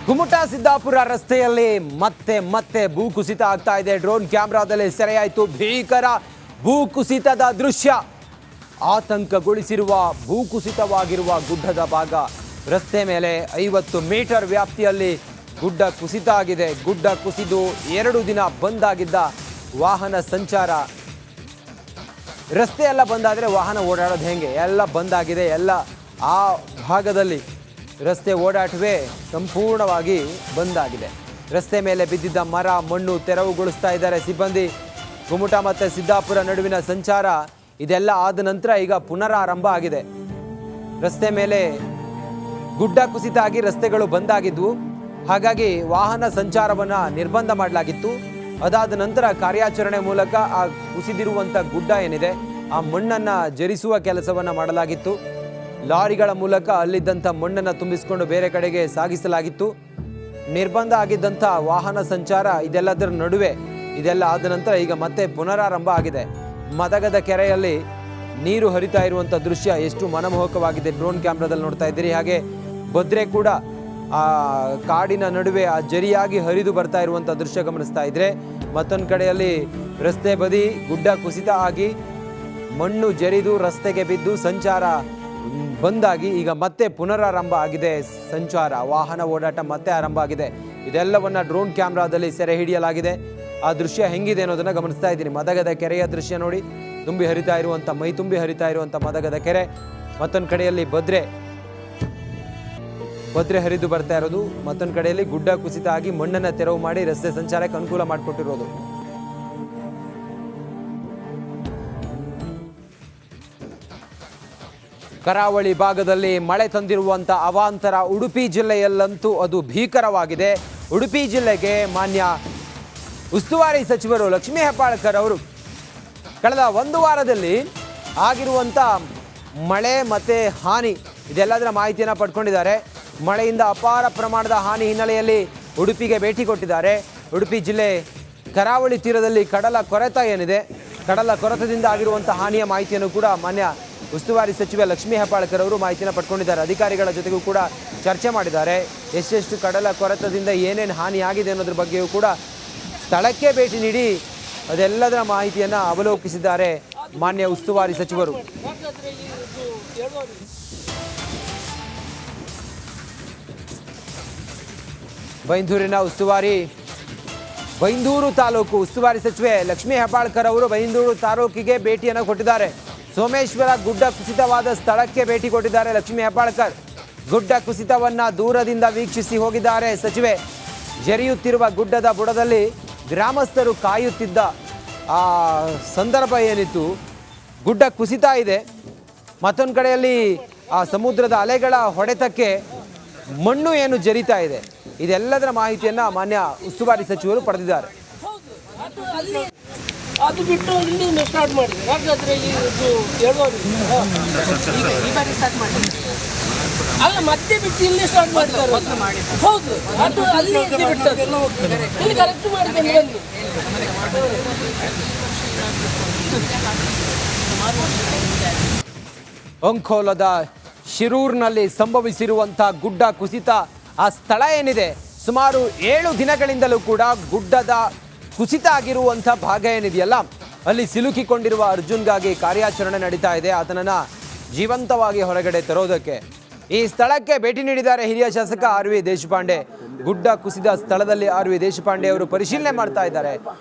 ಕುಮಟಾ ಸಿದ್ದಾಪುರ ರಸ್ತೆಯಲ್ಲಿ ಮತ್ತೆ ಭೂಕುಸಿತ ಆಗ್ತಾ ಇದೆ. ಡ್ರೋನ್ ಕ್ಯಾಮೆರಾದಲ್ಲಿ ಸೆರೆಯಾಯಿತು ಭೀಕರ ಭೂಕುಸಿತದ ದೃಶ್ಯ. ಆತಂಕಗೊಳಿಸಿರುವ ಭೂಕುಸಿತವಾಗಿರುವ ಗುಡ್ಡದ ಭಾಗ. ರಸ್ತೆ ಮೇಲೆ 50 ಮೀಟರ್ ವ್ಯಾಪ್ತಿಯಲ್ಲಿ ಗುಡ್ಡ ಕುಸಿತ ಆಗಿದೆ. ಗುಡ್ಡ ಕುಸಿದು 2 ದಿನ ಬಂದ್ ಆಗಿದ್ದ ವಾಹನ ಸಂಚಾರ. ರಸ್ತೆ ಎಲ್ಲ ಬಂದಾದರೆ ವಾಹನ ಓಡಾಡೋದು ಹೆಂಗೆ? ಎಲ್ಲ ಬಂದಾಗಿದೆ. ಎಲ್ಲ ಆ ಭಾಗದಲ್ಲಿ ರಸ್ತೆ ಓಡಾಟವೇ ಸಂಪೂರ್ಣವಾಗಿ ಬಂದಾಗಿದೆ. ರಸ್ತೆ ಮೇಲೆ ಬಿದ್ದಿದ್ದ ಮರ ಮಣ್ಣು ತೆರವುಗೊಳಿಸ್ತಾ ಇದ್ದಾರೆ ಸಿಬ್ಬಂದಿ. ಕುಮಟಾ ಮತ್ತು ಸಿದ್ದಾಪುರ ನಡುವಿನ ಸಂಚಾರ ಇದೆಲ್ಲ ಆದ ನಂತರ ಈಗ ಪುನರಾರಂಭ ಆಗಿದೆ. ರಸ್ತೆ ಮೇಲೆ ಗುಡ್ಡ ಕುಸಿತ ಆಗಿ ರಸ್ತೆಗಳು ಬಂದಾಗಿದ್ವು. ಹಾಗಾಗಿ ವಾಹನ ಸಂಚಾರವನ್ನು ನಿರ್ಬಂಧ ಮಾಡಲಾಗಿತ್ತು. ಅದಾದ ನಂತರ ಕಾರ್ಯಾಚರಣೆ ಮೂಲಕ ಆ ಕುಸಿದಿರುವಂಥ ಗುಡ್ಡ ಏನಿದೆ ಆ ಮಣ್ಣನ್ನು ಜರಿಸುವ ಕೆಲಸವನ್ನು ಮಾಡಲಾಗಿತ್ತು. ಲಾರಿಗಳ ಮೂಲಕ ಅಲ್ಲಿದ್ದಂಥ ಮಣ್ಣನ್ನು ತುಂಬಿಸಿಕೊಂಡು ಬೇರೆ ಕಡೆಗೆ ಸಾಗಿಸಲಾಗಿತ್ತು. ನಿರ್ಬಂಧ ಆಗಿದ್ದಂಥ ವಾಹನ ಸಂಚಾರ ಇದೆಲ್ಲದರ ನಡುವೆ ಇದೆಲ್ಲ ಆದ ನಂತರ ಈಗ ಮತ್ತೆ ಪುನರಾರಂಭ ಆಗಿದೆ. ಮದಗದ ಕೆರೆಯಲ್ಲಿ ನೀರು ಹರಿತಾ ಇರುವಂಥ ದೃಶ್ಯ ಎಷ್ಟು ಮನಮೋಹಕವಾಗಿದೆ. ಡ್ರೋನ್ ಕ್ಯಾಮ್ರಾದಲ್ಲಿ ನೋಡ್ತಾ ಇದ್ದೀರಿ. ಹಾಗೆ ಭದ್ರೆ ಕೂಡ ಆ ಕಾಡಿನ ನಡುವೆ ಆ ಜರಿಯಾಗಿ ಹರಿದು ಬರ್ತಾ ಇರುವಂಥ ದೃಶ್ಯ ಗಮನಿಸ್ತಾ ಇದ್ರೆ, ಮತ್ತೊಂದು ಕಡೆಯಲ್ಲಿ ರಸ್ತೆ ಬದಿ ಗುಡ್ಡ ಕುಸಿತ ಆಗಿ ಮಣ್ಣು ಜರಿದು ರಸ್ತೆಗೆ ಬಿದ್ದು ಸಂಚಾರ ಬಂದಾಗಿ ಈಗ ಮತ್ತೆ ಪುನರಾರಂಭ ಆಗಿದೆ. ಸಂಚಾರ ವಾಹನ ಓಡಾಟ ಮತ್ತೆ ಆರಂಭ ಆಗಿದೆ. ಇದೆಲ್ಲವನ್ನ ಡ್ರೋನ್ ಕ್ಯಾಮ್ರಾದಲ್ಲಿ ಸೆರೆ ಹಿಡಿಯಲಾಗಿದೆ. ಆ ದೃಶ್ಯ ಹೆಂಗಿದೆ ಅನ್ನೋದನ್ನ ಗಮನಿಸ್ತಾ ಇದ್ದೀನಿ. ಮದಗದ ಕೆರೆಯ ದೃಶ್ಯ ನೋಡಿ, ತುಂಬಿ ಹರಿತಾ ಇರುವಂಥ ಮೈ ತುಂಬಿ ಹರಿತಾ ಇರುವಂಥ ಮದಗದ ಕೆರೆ. ಮತ್ತೊಂದು ಕಡೆಯಲ್ಲಿ ಭದ್ರೆ ಹರಿದು ಬರ್ತಾ ಇರೋದು. ಮತ್ತೊಂದು ಕಡೆಯಲ್ಲಿ ಗುಡ್ಡ ಕುಸಿತ ಆಗಿ ಮಣ್ಣನ್ನು ತೆರವು ಮಾಡಿ ರಸ್ತೆ ಸಂಚಾರಕ್ಕೆ ಅನುಕೂಲ ಮಾಡಿಕೊಟ್ಟಿರೋದು. ಕರಾವಳಿ ಭಾಗದಲ್ಲಿ ಮಳೆ ತಂದಿರುವಂಥ ಅವಾಂತರ ಉಡುಪಿ ಜಿಲ್ಲೆಯಲ್ಲಂತೂ ಅದು ಭೀಕರವಾಗಿದೆ. ಉಡುಪಿ ಜಿಲ್ಲೆಗೆ ಮಾನ್ಯ ಉಸ್ತುವಾರಿ ಸಚಿವರು ಲಕ್ಷ್ಮೀ ಹೆಬ್ಬಾಳ್ಕರ್ ಅವರು ಕಳೆದ 1 ವಾರದಲ್ಲಿ ಆಗಿರುವಂಥ ಮಳೆ ಮತ್ತು ಹಾನಿ ಇದೆಲ್ಲದರ ಮಾಹಿತಿಯನ್ನು ಪಡ್ಕೊಂಡಿದ್ದಾರೆ. ಮಳೆಯಿಂದ ಅಪಾರ ಪ್ರಮಾಣದ ಹಾನಿ ಹಿನ್ನೆಲೆಯಲ್ಲಿ ಉಡುಪಿಗೆ ಭೇಟಿ ಕೊಟ್ಟಿದ್ದಾರೆ. ಉಡುಪಿ ಜಿಲ್ಲೆ ಕರಾವಳಿ ತೀರದಲ್ಲಿ ಕಡಲ ಕೊರೆತ ಏನಿದೆ, ಕಡಲ ಕೊರೆತದಿಂದ ಆಗಿರುವಂಥ ಹಾನಿಯ ಮಾಹಿತಿಯನ್ನು ಕೂಡ ಮಾನ್ಯ ಉಸ್ತುವಾರಿ ಸಚಿವ ಲಕ್ಷ್ಮೀ ಹೆಬ್ಬಾಳ್ಕರ್ ಅವರು ಮಾಹಿತಿಯನ್ನು ಪಡ್ಕೊಂಡಿದ್ದಾರೆ. ಅಧಿಕಾರಿಗಳ ಜೊತೆಗೂ ಕೂಡ ಚರ್ಚೆ ಮಾಡಿದ್ದಾರೆ. ಎಷ್ಟೆಷ್ಟು ಕಡಲ ಕೊರೆತದಿಂದ ಏನೇನು ಹಾನಿಯಾಗಿದೆ ಅನ್ನೋದ್ರ ಬಗ್ಗೆಯೂ ಕೂಡ ಸ್ಥಳಕ್ಕೆ ಭೇಟಿ ನೀಡಿ ಅದೆಲ್ಲದರ ಮಾಹಿತಿಯನ್ನು ಅವಲೋಕಿಸಿದ್ದಾರೆ ಮಾನ್ಯ ಉಸ್ತುವಾರಿ ಸಚಿವರು. ಬೈಂದೂರಿನ ಬೈಂದೂರು ತಾಲೂಕು ಉಸ್ತುವಾರಿ ಸಚಿವೆ ಲಕ್ಷ್ಮೀ ಹೆಬ್ಬಾಳ್ಕರ್ ಅವರು ಬೈಂದೂರು ತಾಲೂಕಿಗೆ ಭೇಟಿಯನ್ನು ಕೊಟ್ಟಿದ್ದಾರೆ. ಸೋಮೇಶ್ವರ ಗುಡ್ಡ ಕುಸಿತವಾದ ಸ್ಥಳಕ್ಕೆ ಭೇಟಿ ಕೊಟ್ಟಿದ್ದಾರೆ ಲಕ್ಷ್ಮೀ ಹೆಬ್ಬಾಳ್ಕರ್. ಗುಡ್ಡ ಕುಸಿತವನ್ನು ದೂರದಿಂದ ವೀಕ್ಷಿಸಿ ಹೋಗಿದ್ದಾರೆ ಸಚಿವೆ. ಜರಿಯುತ್ತಿರುವ ಗುಡ್ಡದ ಬುಡದಲ್ಲಿ ಗ್ರಾಮಸ್ಥರು ಕಾಯುತ್ತಿದ್ದ ಆ ಸಂದರ್ಭ ಏನಿತ್ತು, ಗುಡ್ಡ ಕುಸಿತ ಇದೆ. ಮತ್ತೊಂದು ಕಡೆಯಲ್ಲಿ ಆ ಸಮುದ್ರದ ಅಲೆಗಳ ಹೊಡೆತಕ್ಕೆ ಮಣ್ಣು ಏನು ಜರಿತಾ ಇದೆ, ಇದೆಲ್ಲದರ ಮಾಹಿತಿಯನ್ನು ಮಾನ್ಯ ಉಸ್ತುವಾರಿ ಸಚಿವರು ಪಡೆದಿದ್ದಾರೆ. ಅದು ಬಿಟ್ಟು ಇಲ್ಲಿ ಸ್ಟಾರ್ಟ್ ಮಾಡಿ ಹಾಗಾದ್ರೆ ಅಲ್ಲ ಮತ್ತೆ ಬಿಟ್ಟು ಇಲ್ಲಿ ಸ್ಟಾರ್ಟ್ ಮಾಡಿದ್ದಾರೆ. ಹೌದು, ಅದು ಅಲ್ಲಿ ಬಿಟ್ಟದ್ದು ಇಲ್ಲಿ ಕರೆಕ್ಟ್ ಮಾಡಿದ್ದೇನೆ ಬನ್ನಿ. ಅಂಕೋಲದ ಶಿರೂರಿನಲ್ಲಿ ಸಂಭವಿಸಿರುವಂಥ ಗುಡ್ಡ ಕುಸಿತ ಆ ಸ್ಥಳ ಏನಿದೆ, ಸುಮಾರು 7 ದಿನಗಳಿಂದಲೂ ಕೂಡ ಗುಡ್ಡದ ಕುಸಿತ ಆಗಿರುವಂಥ ಭಾಗ ಏನಿದೆಯಲ್ಲ ಅಲ್ಲಿ ಸಿಲುಕಿಕೊಂಡಿರುವ ಅರ್ಜುನ್ಗಾಗಿ ಕಾರ್ಯಾಚರಣೆ ನಡೀತಾ ಇದೆ. ಆತನನ್ನು ಜೀವಂತವಾಗಿ ಹೊರಗಡೆ ತರೋದಕ್ಕೆ ಈ ಸ್ಥಳಕ್ಕೆ ಭೇಟಿ ನೀಡಿದ್ದಾರೆ ಹಿರಿಯ ಶಾಸಕ ಆರ್.ವಿ. ದೇಶಪಾಂಡೆ. ಗುಡ್ಡ ಕುಸಿದ ಸ್ಥಳದಲ್ಲಿ ಆರ್.ವಿ. ದೇಶಪಾಂಡೆ ಅವರು ಪರಿಶೀಲನೆ ಮಾಡ್ತಾ ಇದ್ದಾರೆ.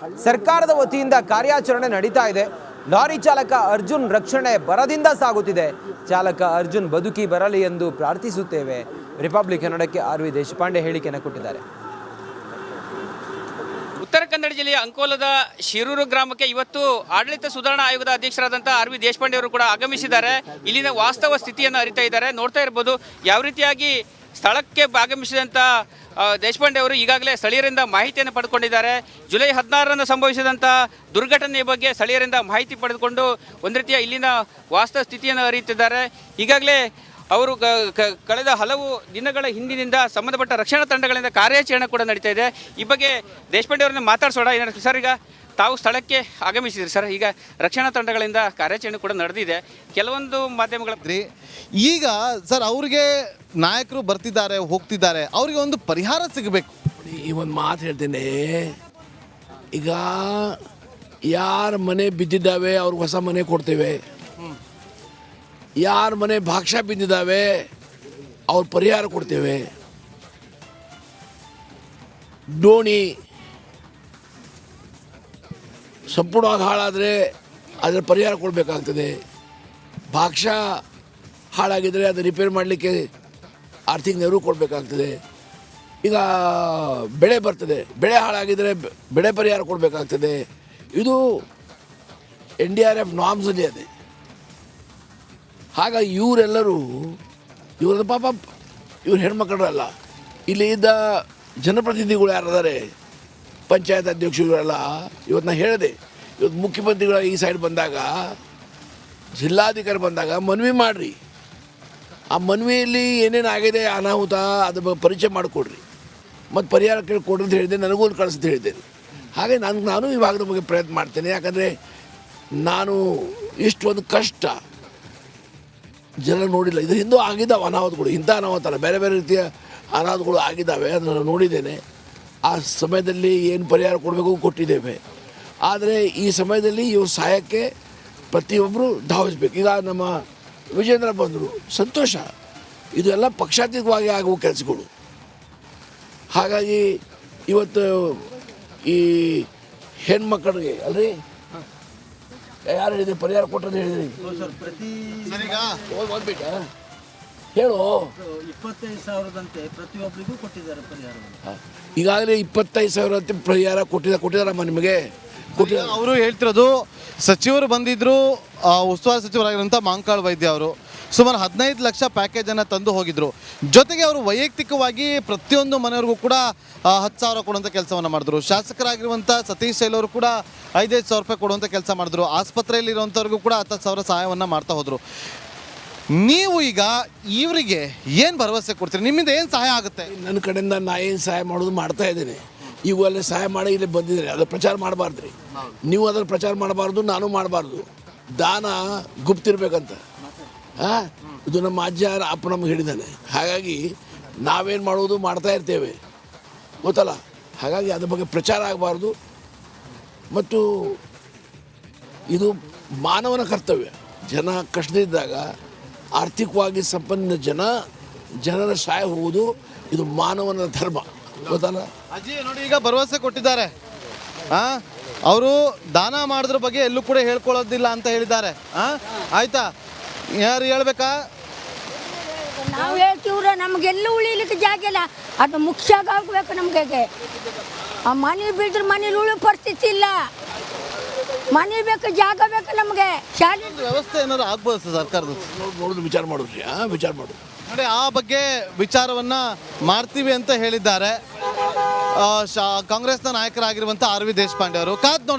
ಸರ್ಕಾರದ ವತಿಯಿಂದ ಕಾರ್ಯಾಚರಣೆ ನಡೀತಾ ಇದೆ. ಲಾರಿ ಚಾಲಕ ಅರ್ಜುನ್ ರಕ್ಷಣೆ ಬರದಿಂದ ಸಾಗುತ್ತಿದೆ. ಚಾಲಕ ಅರ್ಜುನ್ ಬದುಕಿ ಬರಲಿ ಎಂದು ಪ್ರಾರ್ಥಿಸುತ್ತೇವೆ. ರಿಪಬ್ಲಿಕ್ ಕನ್ನಡಕ್ಕೆ ಆರ್.ವಿ. ದೇಶಪಾಂಡೆ ಹೇಳಿಕೆಯನ್ನು ಕೊಟ್ಟಿದ್ದಾರೆ. ಉತ್ತರ ಕನ್ನಡ ಜಿಲ್ಲೆಯ ಅಂಕೋಲದ ಶಿರೂರು ಗ್ರಾಮಕ್ಕೆ ಇವತ್ತು ಆಡಳಿತ ಸುಧಾರಣಾ ಆಯೋಗದ ಅಧ್ಯಕ್ಷರಾದಂಥ ಆರ್.ವಿ. ದೇಶಪಾಂಡೆ ಅವರು ಕೂಡ ಆಗಮಿಸಿದ್ದಾರೆ. ಇಲ್ಲಿನ ವಾಸ್ತವ ಸ್ಥಿತಿಯನ್ನು ಅರಿತಾ ಇದ್ದಾರೆ. ನೋಡ್ತಾ ಇರ್ಬೋದು ಯಾವ ರೀತಿಯಾಗಿ ಸ್ಥಳಕ್ಕೆ ಆಗಮಿಸಿದಂಥ ದೇಶಪಾಂಡೆ ಅವರು ಈಗಾಗಲೇ ಸ್ಥಳೀಯರಿಂದ ಮಾಹಿತಿಯನ್ನು ಪಡೆದುಕೊಂಡಿದ್ದಾರೆ. ಜುಲೈ 16ರಂದು ಸಂಭವಿಸಿದಂಥ ದುರ್ಘಟನೆಯ ಬಗ್ಗೆ ಸ್ಥಳೀಯರಿಂದ ಮಾಹಿತಿ ಪಡೆದುಕೊಂಡು ಒಂದು ರೀತಿಯ ಇಲ್ಲಿನ ವಾಸ್ತವ ಸ್ಥಿತಿಯನ್ನು ಅರಿಯುತ್ತಿದ್ದಾರೆ. ಈಗಾಗಲೇ ಅವರು ಕಳೆದ ಹಲವು ದಿನಗಳ ಹಿಂದಿನಿಂದ ಸಂಬಂಧಪಟ್ಟ ರಕ್ಷಣಾ ತಂಡಗಳಿಂದ ಕಾರ್ಯಾಚರಣೆ ಕೂಡ ನಡೀತಾ ಇದೆ. ಈ ಬಗ್ಗೆ ದೇಶಪಾಂಡೆ ಅವರನ್ನ ಮಾತಾಡ್ಸೋಣ. ಸರ್, ಈಗ ತಾವು ಸ್ಥಳಕ್ಕೆ ಆಗಮಿಸಿದ್ರಿ ಸರ್. ಈಗ ರಕ್ಷಣಾ ತಂಡಗಳಿಂದ ಕಾರ್ಯಾಚರಣೆ ಕೂಡ ನಡೆದಿದೆ. ಕೆಲವೊಂದು ಮಾಧ್ಯಮಗಳ ಈಗ ಸರ್ ಅವ್ರಿಗೆ ನಾಯಕರು ಬರ್ತಿದ್ದಾರೆ ಹೋಗ್ತಿದ್ದಾರೆ, ಅವ್ರಿಗೆ ಒಂದು ಪರಿಹಾರ ಸಿಗಬೇಕು. ಈ ಒಂದು ಮಾತು ಹೇಳ್ತೇನೆ, ಈಗ ಯಾರ ಮನೆ ಬಿದ್ದಿದ್ದಾವೆ ಅವ್ರಿಗೆ ಹೊಸ ಮನೆ ಕೊಡ್ತೇವೆ, ಯಾರ ಮನೆ ಭಾಗ್ಯ ಬಿದ್ದಿದ್ದಾವೆ ಅವ್ರ ಪರಿಹಾರ ಕೊಡ್ತೇವೆ. ಡೋಣಿ ಸಂಪೂರ್ಣವಾಗಿ ಹಾಳಾದರೆ ಅದರ ಪರಿಹಾರ ಕೊಡಬೇಕಾಗ್ತದೆ. ಭಾಗ್ಯ ಹಾಳಾಗಿದ್ದರೆ ಅದು ರಿಪೇರ್ ಮಾಡಲಿಕ್ಕೆ ಆರ್ಥಿಕ ನೆರವು ಕೊಡಬೇಕಾಗ್ತದೆ. ಈಗ ಬೆಳೆ ಬರ್ತದೆ, ಬೆಳೆ ಹಾಳಾಗಿದ್ದರೆ ಬೆಳೆ ಪರಿಹಾರ ಕೊಡಬೇಕಾಗ್ತದೆ. ಇದು NDRF ನಾಮ್ಸಲ್ಲಿ ಇದೆ. ಹಾಗಾಗಿ ಇವರೆಲ್ಲರೂ ಇವ್ರದ್ದು ಪಾಪ ಇವ್ರು ಹೆಣ್ಮಕ್ಳಲ್ಲ, ಇಲ್ಲಿ ಇದ್ದ ಜನಪ್ರತಿನಿಧಿಗಳು ಯಾರಿದ್ದಾರೆ, ಪಂಚಾಯತ್ ಅಧ್ಯಕ್ಷರುಗಳೆಲ್ಲ ಇವತ್ತು ನಾನು ಹೇಳಿದೆ, ಇವತ್ತು ಮುಖ್ಯಮಂತ್ರಿಗಳ ಈ ಸೈಡ್ ಬಂದಾಗ, ಜಿಲ್ಲಾಧಿಕಾರಿ ಬಂದಾಗ ಮನವಿ ಮಾಡಿರಿ. ಆ ಮನವಿಯಲ್ಲಿ ಏನೇನು ಆಗಿದೆ ಅನಾಹುತ ಅದ್ರ ಪರಿಚಯ ಮಾಡಿಕೊಡ್ರಿ, ಮತ್ತು ಪರಿಹಾರ ಕೇಳಿಕೊಡ್ರಿ ಅಂತ ಹೇಳಿದೆ. ನನಗೂ ಒಂದು ಕಳಿಸ್ತ ಹೇಳಿದ್ದೇನೆ. ಹಾಗೆ ನಾನು ಈ ಭಾಗದ ಬಗ್ಗೆ ಪ್ರಯತ್ನ ಮಾಡ್ತೇನೆ. ಯಾಕಂದರೆ ನಾನು ಇಷ್ಟೊಂದು ಕಷ್ಟ ಜನ ನೋಡಿಲ್ಲ. ಇದ್ರ ಹಿಂದೂ ಆಗಿದ್ದಾವೆ ಅನಾಹುತಗಳು, ಇಂಥ ಅನಾಹುತ ಅಲ್ಲ, ಬೇರೆ ಬೇರೆ ರೀತಿಯ ಅನಾಹುತಗಳು ಆಗಿದ್ದಾವೆ, ಅದನ್ನು ನೋಡಿದ್ದೇನೆ. ಆ ಸಮಯದಲ್ಲಿ ಏನು ಪರಿಹಾರ ಕೊಡಬೇಕು ಕೊಟ್ಟಿದ್ದೇವೆ. ಆದರೆ ಈ ಸಮಯದಲ್ಲಿ ಇವ್ರ ಸಹಾಯಕ್ಕೆ ಪ್ರತಿಯೊಬ್ಬರು ಧಾವಿಸ್ಬೇಕು. ಈಗ ನಮ್ಮ ವಿಜೇಂದ್ರ ಬಂದರು, ಸಂತೋಷ. ಇದು ಎಲ್ಲ ಪಕ್ಷಾತೀತವಾಗಿ ಆಗುವ ಕೆಲಸಗಳು. ಹಾಗಾಗಿ ಇವತ್ತು ಈ ಹೆಣ್ಮಕ್ಕಳಿಗೆ ಅಲ್ರಿ ಯಾರು ಹೇಳಿದ್ರಿ ಪರಿಹಾರ ಕೊಟ್ಟಂತ ಹೇಳಿದ್ರಿ, ಹೇಳು. 25,000ದಂತೆ ಪ್ರತಿಯೊಬ್ಬರಿಗೂ ಕೊಟ್ಟಿದ್ದಾರೆ ಪರಿಹಾರ. ಈಗಾಗಲೇ 25,000 ಅಂತ ಪರಿಹಾರ ಕೊಟ್ಟಿದ್ದಾರಮ್ಮ ನಿಮಗೆ. ಅವರು ಹೇಳ್ತಿರೋದು, ಸಚಿವರು ಬಂದಿದ್ರು, ಉಸ್ತುವಾರಿ ಸಚಿವರಾಗಿರುವಂಥ ಮಾಂಕಾಳ್ ವೈದ್ಯ ಅವರು ಸುಮಾರು 15 ಲಕ್ಷ ಪ್ಯಾಕೇಜನ್ನು ತಂದು ಹೋಗಿದ್ರು. ಜೊತೆಗೆ ಅವರು ವೈಯಕ್ತಿಕವಾಗಿ ಪ್ರತಿಯೊಂದು ಮನೆಯವ್ರಿಗೂ ಕೂಡ 10,000 ಕೊಡುವಂಥ ಕೆಲಸವನ್ನು ಮಾಡಿದ್ರು. ಶಾಸಕರಾಗಿರುವಂಥ ಸತೀಶ್ ಶೈಲ್ ಅವರು ಕೂಡ 5,000 ರೂಪಾಯಿ ಕೊಡುವಂಥ ಕೆಲಸ ಮಾಡಿದ್ರು. ಆಸ್ಪತ್ರೆಯಲ್ಲಿರುವಂಥವ್ರಿಗೂ ಕೂಡ 10,000 ಸಹಾಯವನ್ನು ಮಾಡ್ತಾ ಹೋದರು. ನೀವು ಈಗ ಇವರಿಗೆ ಏನು ಭರವಸೆ ಕೊಡ್ತೀರಿ? ನಿಮ್ಮಿಂದ ಏನು ಸಹಾಯ ಆಗುತ್ತೆ? ನನ್ನ ಕಡೆಯಿಂದ ನಾ ಏನು ಸಹಾಯ ಮಾಡೋದು ಮಾಡ್ತಾ ಇದ್ದೇನೆ. ಇವೆಲ್ಲ ಸಹಾಯ ಮಾಡಿ ಇಲ್ಲಿ ಬಂದಿದ್ದೇನೆ. ಅದರ ಪ್ರಚಾರ ಮಾಡಬಾರ್ದು ರೀ, ನೀವು ಅದರ ಪ್ರಚಾರ ಮಾಡಬಾರ್ದು, ನಾನು ಮಾಡಬಾರ್ದು. ದಾನ ಗುಪ್ತಿರ್ಬೇಕಂತ ಇದು ನಮ್ಮ ಅಜ್ಜ ಅಪ್ಪ ನಮ್ಗೆ ಹೇಳಿದ್ದಾನೆ. ಹಾಗಾಗಿ ನಾವೇನು ಮಾಡೋದು ಮಾಡ್ತಾ ಇರ್ತೇವೆ, ಗೊತ್ತಲ್ಲ. ಹಾಗಾಗಿ ಅದ್ರ ಬಗ್ಗೆ ಪ್ರಚಾರ ಆಗಬಾರ್ದು. ಮತ್ತು ಇದು ಮಾನವನ ಕರ್ತವ್ಯ. ಜನ ಕಷ್ಟದಿದ್ದಾಗ ಆರ್ಥಿಕವಾಗಿ ಸಂಪನ್ನ ಜನರ ಸಹಾಯ ಹೋಗುವುದು ಇದು ಮಾನವನ ಧರ್ಮ, ಗೊತ್ತಲ್ಲ. ಅಜ್ಜಿ ನೋಡಿ, ಈಗ ಭರವಸೆ ಕೊಟ್ಟಿದ್ದಾರೆ. ಅವರು ದಾನ ಮಾಡೋದ್ರ ಬಗ್ಗೆ ಎಲ್ಲೂ ಕೂಡ ಹೇಳ್ಕೊಳ್ಳೋದಿಲ್ಲ ಅಂತ ಹೇಳಿದ್ದಾರೆ. ಆಯ್ತಾ, ಯಾರು ಹೇಳ್ಬೇಕಾ? ನಾವು ಹೇಳ್ತೀವ್ರ, ನಮಗೆಲ್ಲ ಉಳಿಲಿಕ್ಕೆ ಜಾಗ ಇಲ್ಲ. ಅದು ಮುಖ್ಯ ಆಗ್ಬೇಕು ನಮಗೆ. ಆ ಮನೆ ಬಿದ್ದರೆ ಮನೇಲಿ ಉಳಿ ಪರಿಸ್ಥಿತಿ ಇಲ್ಲ. ಮನೆ ಬೇಕು, ಜಾಗ ಬೇಕು ನಮಗೆ. ಶಾಲೆ ವ್ಯವಸ್ಥೆ ಏನಾದ್ರು ಆಗ್ಬೋದು ಸರ್ಕಾರದ? ನೋಡಿದ್ರು ವಿಚಾರ ಮಾಡೋದ್ರಿ, ವಿಚಾರ ಮಾಡೋದು ನೋಡಿ. ಆ ಬಗ್ಗೆ ವಿಚಾರವನ್ನ ಮಾಡ್ತೀವಿ ಅಂತ ಹೇಳಿದ್ದಾರೆ ಕಾಂಗ್ರೆಸ್ನ ನಾಯಕರಾಗಿರುವಂಥ RV ದೇಶಪಾಂಡೆ ಅವರು. ಕಾದ್ ನೋಡಿ.